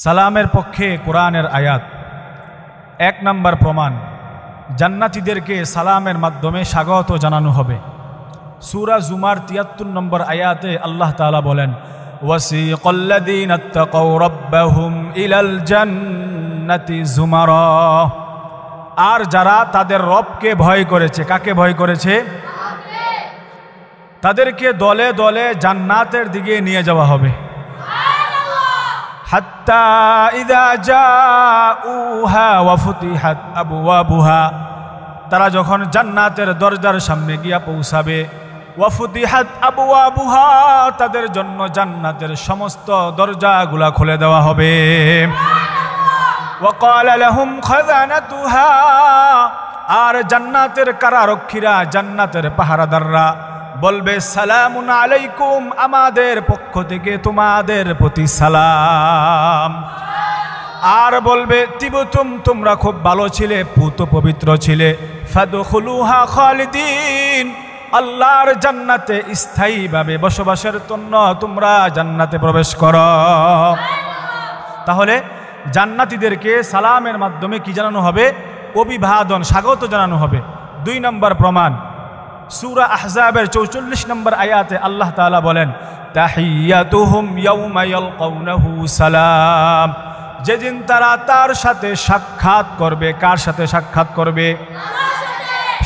সালামের পক্ষে কোরআনের আয়াত। এক নম্বর প্রমাণ, জান্নাতীদেরকে সালামের মাধ্যমে স্বাগত জানানো হবে। সূরা জুমার ৭৩ নম্বর আয়াতে আল্লাহ তাআলা বলেন, ওয়াসিকাল্লাযীনা ইত্তাকাউ রাব্বাহুম ইলাল জান্নাতি যুমারা। আর যারা তাদের রবকে ভয় করেছে, কাকে ভয় করেছে? তাদেরকে দলে দলে জান্নাতের দিকে নিয়ে যাওয়া হবে। হাত্তা ইযা জাউহা ওয়া ফুতিহাত আবওয়াবুহা, তারা যখন জান্নাতের দরজার সামনে গিয়া পৌঁছাবে, ওয়া ফুতিহাত আবওয়াবুহা, তাদের জন্য জান্নাতের সমস্ত দরজাগুলা খুলে দেওয়া হবে। ওয়া ক্বালা লাহুম খাযানাতুহা, আর জান্নাতের কারারক্ষীরা, জান্নাতের পাহারাদাররা বলবে, সালামুন আলাইকুম, আমাদের পক্ষ থেকে তোমাদের প্রতি সালাম। আর বলবে, তিবতুম, তোমরা খুব ভালো ছিলে, পুত পবিত্র ছিলে, ফাদখুলুহা খালিদিন, আল্লাহর জান্নাতে স্থায়ীভাবে বসবাসের জন্য তোমরা জান্নাতে প্রবেশ করো। তাহলে জান্নাতীদেরকে সালামের মাধ্যমে কি জানানো হবে? অভিবাদন, স্বাগত জানানো হবে। ২ নম্বর প্রমাণ, সূরা আহজাবের ৪৪ নম্বর আয়াতে আল্লাহ তাআলা বলেন, তাহিয়াতুহুম ইয়াউমা ইয়ালকাউনাহু সালাম, যেদিন তারা তার সাথে সাক্ষাৎ করবে। কার সাথে সাক্ষাৎ করবে?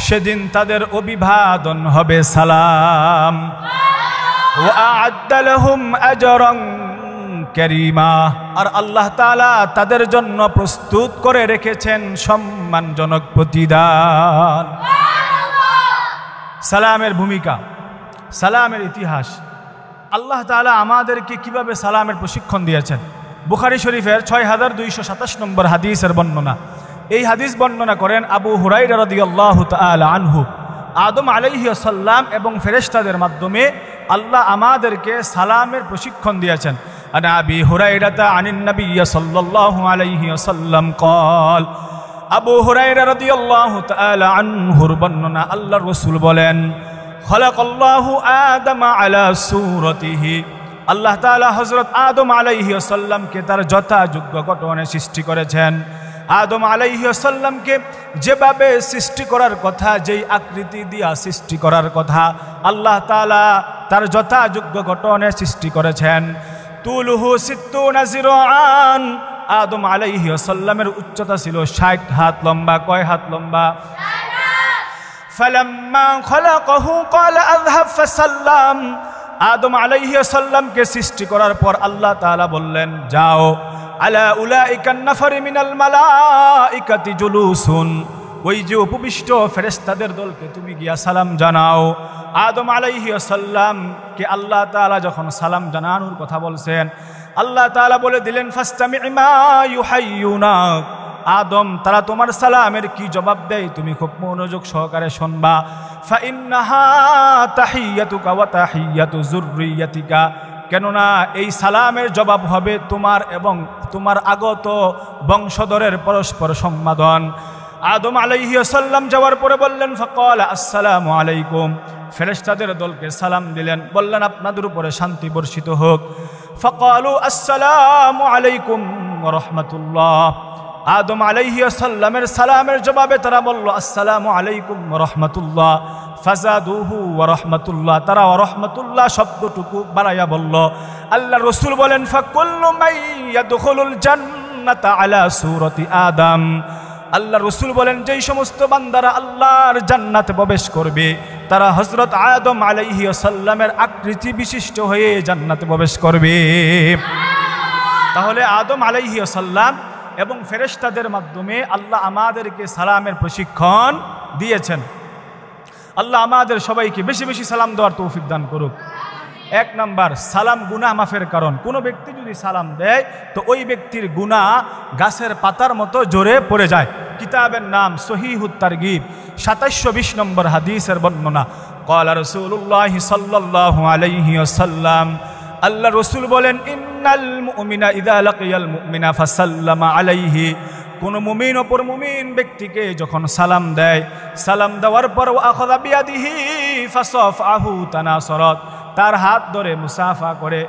সেদিন তাদের অভিবাদন হবে সালাম। ওয়া আ'আদ্দা লাহুম আজরান কারীমা, আর আল্লাহ তাআলা তাদের জন্য প্রস্তুত করে রেখেছেন সম্মানজনক প্রতিদান। সালামের ভূমিকা, সালামের ইতিহাস, আল্লাহ তাআলা আমাদেরকে কিভাবে সালামের প্রশিক্ষণ দিয়েছেন। বুখারী শরীফের ৬২২৭ নম্বর হাদিসের বর্ণনা। এই হাদিস বর্ণনা করেন আবু হুরায়রা রাদিয়াল্লাহু তাআলা আনহু। আদম আলাইহিস সালাম এবং ফেরেশতাদের মাধ্যমে আল্লাহ আমাদেরকে সালামের প্রশিক্ষণ দিয়েছেন। আন আবি হুরায়রা আনিন নবী সাল্লাল্লাহু আলাইহি ওয়াসাল্লাম ক্বাল, আবু হুরায়রা রাদিয়াল্লাহু তাআলা আনহুর বর্ণনা, আল্লাহর রাসূল বলেন, খালাকাল্লাহু আদম আলা সূরাতিহি, আল্লাহ তাআলা হযরত আদম আলাইহিস সালামকে তার যথাযোগ্য গঠনে সৃষ্টি করেছেন। আদম আলাইহিস সালামকে যেভাবে সৃষ্টি করার কথা, যেই আকৃতি দিয়া সৃষ্টি করার কথা, আল্লাহ তাআলা তার যথাযোগ্য গঠনে সৃষ্টি করেছেন। তুলুহু ৬০ যিরাআন, আদম আলাইহিস সালামের উচ্চতা ছিল ৬০ হাত লম্বা। কয় হাত লম্বা? ফালাম্মা খালাকাহু ক্বালা আযহাব ফাসাল্লাম, আদম আলাইহিস সালামকে সৃষ্টি করার পর আল্লাহ তাআলা বললেন, যাও, আলা উলাইকান নাফারি মিনাল মালাইকাতি জুলুসুন, ওই যে উপবিষ্ট ফেরেশতাদের দলকে তুমি গিয়া সালাম জানাও। আদম আলাইহিস সালামকে আল্লাহ তাআলা যখন সালাম জানানোর কথা বলছেন, আল্লাহ তাআলা বলে দিলেন, ফাসতামি মা ইউহাইয়ুনা, আদম, তারা তোমার সালামের কি জবাব দেয় তুমি খুব মনোযোগ সহকারে শুনবা। ফাইন্নাহা তাহিয়াতুকা ওয়া তাহিয়াতু যুররিয়াতিকা, কেননা এই সালামের জবাব হবে তোমার এবং তোমার আগত বংশধরের পরস্পর সম্বোধন। আদম আলাইহিস সালাম যাওয়ার পরে বললেন, ফাকালা আসসালামু আলাইকুম, ফেরেশতাদের দলকে সালাম দিলেন, বললেন আপনাদের উপরে শান্তি বর্ষিত হোক। ফাকালু আসসালামু আলাইকুম ওয়া রাহমাতুল্লাহ, আদম আলাইহিস সালামের সালামের জবাবে তারা বলল, আসসালামু আলাইকুম ওয়া রাহমাতুল্লাহ। ফাজাদুহু ওয়া রাহমাতুল্লাহ, তারা ওয়া রাহমাতুল্লাহ শব্দটুকু বাড়াইয়া বলল। আল্লাহর রাসূল বলেন, ফাকুল্লু মান ইয়াদখুলুল জান্নাতা আলা সূরাতি আদম, আল্লাহর রাসূল বলেন, যেই সমস্ত বান্দারা আল্লাহর জান্নাতে প্রবেশ করবে তারা হযরত আদম আলাইহিস সালামের আকৃতি বিশিষ্ট হয়ে জান্নাতে প্রবেশ করবে। তাহলে আদম আলাইহিস সালাম এবং ফেরেশতাদের মাধ্যমে আল্লাহ আমাদেরকে সালামের প্রশিক্ষণ দিয়েছেন। আল্লাহ আমাদের সবাইকে বেশি বেশি সালাম দেওয়ার তৌফিক দান করুক। ১ নাম্বার, সালাম গুনাহ মাফের কারণ। কোনো ব্যক্তি যদি সালাম দেয় তো ওই ব্যক্তির গুনাহ গাছের পাতার মতো জোরে পড়ে যায়। কিতাবের নাম সহিহুত তারগিব, ২৭২০ নম্বর হাদিসের বর্ণনা। ক্বালা রাসূলুল্লাহ সাল্লাল্লাহু আলাইহি ওয়াসাল্লাম, আল্লাহ রাসূল বলেন, ইন্নাল মুমিনা ইযা লাকিয়াল মুমিনা ফাসাল্লামা আলাইহি, কোন মুমিন অপর মুমিন ব্যক্তিকে যখন সালাম দেয়, সালাম দেওয়ার পর আখাযা বিয়াদিহি ফাসাফাহু তানাসরাত, তার হাত ধরে মুসাফা করে,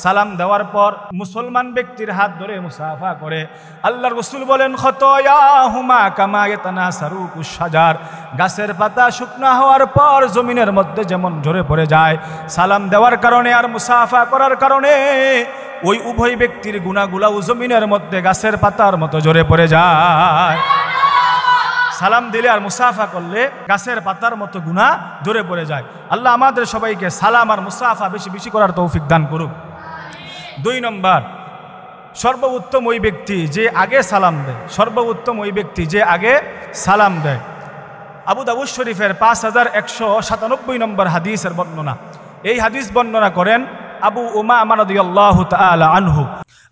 সালাম দেওয়ার পর মুসলমান ব্যক্তির হাত ধরে মুসাফা করে। আল্লাহর রাসূল বলেন খতায়াহুমা কামা ইয়াতানাসারুকুশ শাজার, গাছের পাতা শুকনা হওয়ার পর জমিনের মধ্যে যেমন ঝরে পড়ে যায়, সালাম দেওয়ার কারণে আর মুসাফা করার কারণে ওই উভয় ব্যক্তির গুনাহগুলো জমিনের মধ্যে গাছের পাতার মতো ঝরে পড়ে যায়। সালাম দিলে আর মুসাফা করলে গাছের পাতার মতো গুনাহ ঝরে পড়ে যায়। আল্লাহ আমাদের সবাইকে সালাম আর মুসাফা বেশি বেশি করার তৌফিক দান করুক। 2 নম্বর, সর্বোত্তম ওই ব্যক্তি যে আগে সালাম দেয়, সর্বোত্তম ওই ব্যক্তি যে আগে সালাম দেয়। আবু দাউদ শরীফের 5197 নম্বর হাদিসের বর্ণনা। এই হাদিস বর্ণনা করেন আবু উমামা রাদিয়াল্লাহু তাআলা আনহু।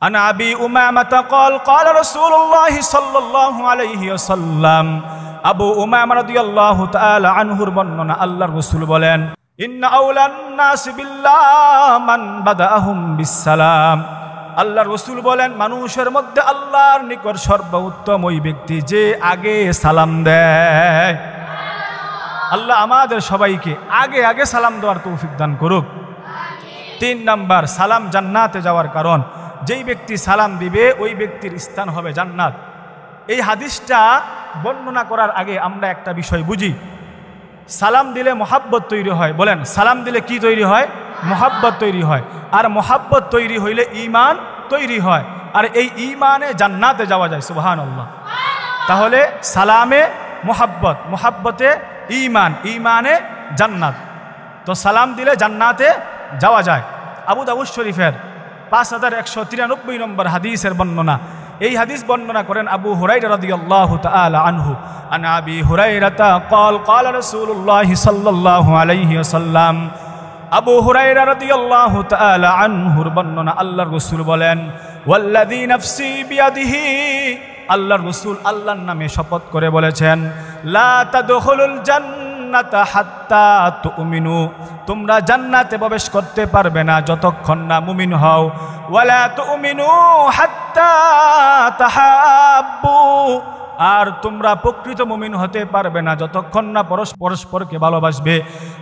আন আবি উমামা قال قال رسول الله صلى الله عليه وسلم, আবু উমামা রাদিয়াল্লাহু তাআলা আনহুর বর্ণনা, আল্লাহর রাসূল বলেন ইন্না আওলান নাস বিল্লাহ মান বাদাহুম বিসসালাম। আল্লাহর রাসূল বলেন মানুষের মধ্যে আল্লাহর নিকট সর্বোত্তম ওই ব্যক্তি যে আগে সালাম দেয়। আল্লাহ আমাদের সবাইকে আগে আগে সালাম দেওয়ার তৌফিক দান করুক। 3 নম্বর, সালাম জান্নাতে যাওয়ার কারণ। যেই ব্যক্তি সালাম দিবে ওই ব্যক্তির স্থান হবে জান্নাত। এই হাদিসটা বর্ণনা করার আগে আমরা একটা বিষয় বুঝি। সালাম দিলে মহাব্বত তৈরি হয়। বলেন, সালাম দিলে কি তৈরি হয়? মহাব্বত তৈরি হয়। আর মহাব্বত তৈরি হইলে ঈমান তৈরি হয়, আর এই ঈমানে জান্নাতে যাওয়া যায়। সুবহানাল্লাহ। তাহলে সালামে মহাব্বত, মহাব্বতে ঈমান, ঈমানে জান্নাত। তো সালাম দিলে জান্নাতে যাওয়া যায়। আবু দাউদ শরীফের 5193 নম্বর হাদিসের বর্ণনা। এই হাদিস বর্ণনা করেন আবু হুরায়রা রাদিয়াল্লাহু তাআলা আনহু। আন আবি হুরায়রা قال قال رسول الله صلى الله عليه وسلم, আবু হুরায়রা রাদিয়াল্লাহু তাআলা আনহুর বর্ণনা, আল্লাহর রাসূল বলেন ওয়াল্লাযী নাফসি বিয়াদিহি, আল্লাহর রাসূল আল্লাহর নামে শপথ করে বলেছেন লা তাদখুলুল জান্নাতা হাত্তা তুমিনু, তোমরা জান্নাতে প্রবেশ করতে পারবে না যতক্ষণ না মুমিন হও। ওয়ালা তুমিনু হাত্তা তাহাব্বু, আর তোমরা প্রকৃত মুমিন হতে পারবে না যতক্ষণ না পরস্পরকে ভালোবাসবে।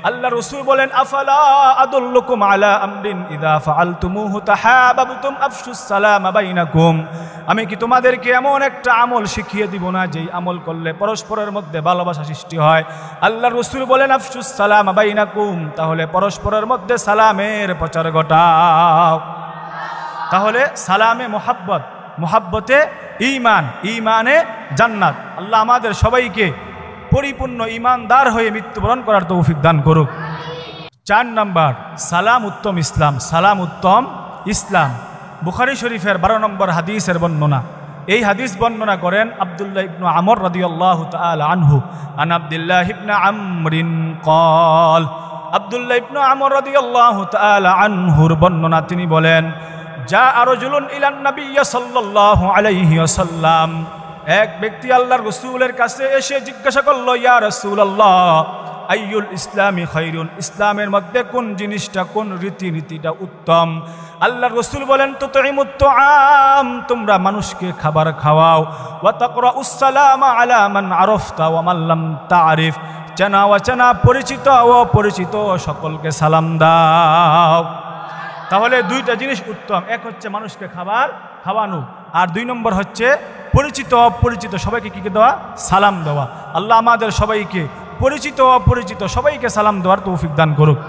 আল্লাহ রাসূল বলেন আফালা আদুল্লুকুম আলা আমরিন ইযা ফাআলতুমুহু তাহাবাবতুম আফশুস সালামা বাইনাকুম, আমি কি তোমাদেরকে এমন একটা আমল শিখিয়ে দিব না যেই আমল করলে পরস্পরের মধ্যে ভালোবাসা সৃষ্টি হয়? আল্লাহ রাসূল বলেন আফশুস সালামা বাইনাকুম, তাহলে পরস্পরের মধ্যে সালামের প্রচার ঘটাও। তাহলে সালামে মোহাব্বত, মোহাব্বতে ঈমান, ঈমানে জান্নাত। আল্লাহ আমাদের সবাইকে পরিপূর্ণ ঈমানদার হয়ে মৃত্যুবরণ করার তৌফিক দান করুক। 4 নম্বর, সালাম উত্তম ইসলাম। সালাম উত্তম ইসলাম। বুখারী শরীফের 12 নম্বর হাদিসের বর্ণনা। এই হাদিস বর্ণনা করেন আব্দুল্লাহ ইবনে আমর রাদিয়াল্লাহু তাআলা আনহু। আন আব্দুল্লাহ ইবনে আমরিন قال, আব্দুল্লাহ ইবনে আমর রাদিয়াল্লাহু তাআলা আনহুর বর্ণনা, তিনি বলেন যা রাজুলুন ইলান নবী সাল্লাল্লাহু আলাইহি ওয়াসাল্লাম, এক ব্যক্তি আল্লাহর রাসূলের কাছে এসে জিজ্ঞাসা করলো ইয়া রাসূলুল্লাহ আইয়ুল ইসলামি খায়রুন, ইসলামের মধ্যে কোন জিনিসটা, কোন রীতিনীতিটা উত্তম? আল্লাহর রাসূল বলেন তুতঈমুত তুআম, তোমরা মানুষকে খাবার খাওয়াও। ওয়া তাকরাউস সালামা আলা মান আরাফতা ওয়া মান লাম তা'রিফ, চেনা অচেনা, পরিচিত ও অপরিচিত সকলকে সালাম দাও। তাহলে 2টা জিনিস উত্তম। এক হচ্ছে মানুষকে খাবার খাওয়ানো, আর 2 নম্বর হচ্ছে পরিচিত অপরিচিত সবাইকে কি দেওয়া? সালাম দেওয়া। আল্লাহ আমাদের সবাইকে পরিচিত অপরিচিত সবাইকে সালাম দেওয়ার তৌফিক দান করুক।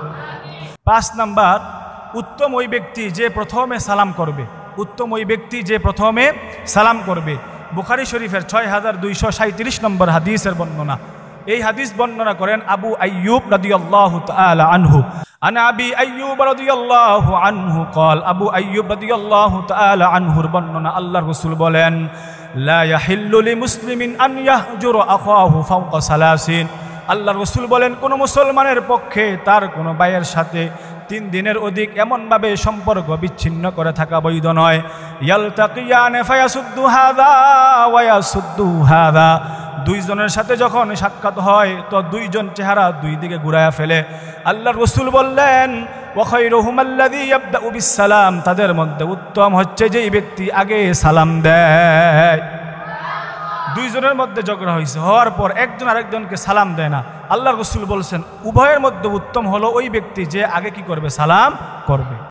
5 নম্বর, উত্তম ওই ব্যক্তি যে প্রথমে সালাম করবে। উত্তম ওই ব্যক্তি যে প্রথমে সালাম করবে। বুখারী শরীফের 6237 নম্বর হাদিসের বর্ণনা। এই হাদিস বর্ণনা করেন আবু আইয়ুব রাদিয়াল্লাহু তাআলা আনহু। আন আবি আইয়ুব রাদিয়াল্লাহু আনহু قال, আবু আইয়ুব রাদিয়াল্লাহু তাআলা আনহুর বর্ণনা, আল্লাহর রাসূল বলেন লা ইয়াহিল্লু লিমুসলিমিন আন ইয়াহজুরা আখাহু ফাওকা সালাসিন, আল্লাহর রাসূল বলেন কোন মুসলমানের পক্ষে তার কোন ভাইয়ের সাথে 3 দিনের অধিক এমনভাবে সম্পর্ক বিচ্ছিন্ন করে থাকা বৈধ নয়। ইয়ালতাকিয়ানে ফায়াসুদ্দু হাযা ওয়া ইয়াসুদ্দু হাযা, 2 জনের সাথে যখন সাক্ষাৎ হয় তো 2 জন চেহারা 2 দিকে ঘুরায়া ফেলে। আল্লাহর রাসূল বললেন ওয়া খায়রুহুম আল্লাযী ইয়াবদাউ বিসসালাম, তাদের মধ্যে উত্তম হচ্ছে যেই ব্যক্তি আগে সালাম দেয়। 2 জনের মধ্যে ঝগড়া হয়েছে, হওয়ার পর একজন আরেকজনকে সালাম দেয় না। আল্লাহর রাসূল বলছেন উভয়ের মধ্যে উত্তম হলো ওই ব্যক্তি যে আগে কি করবে? সালাম করবে।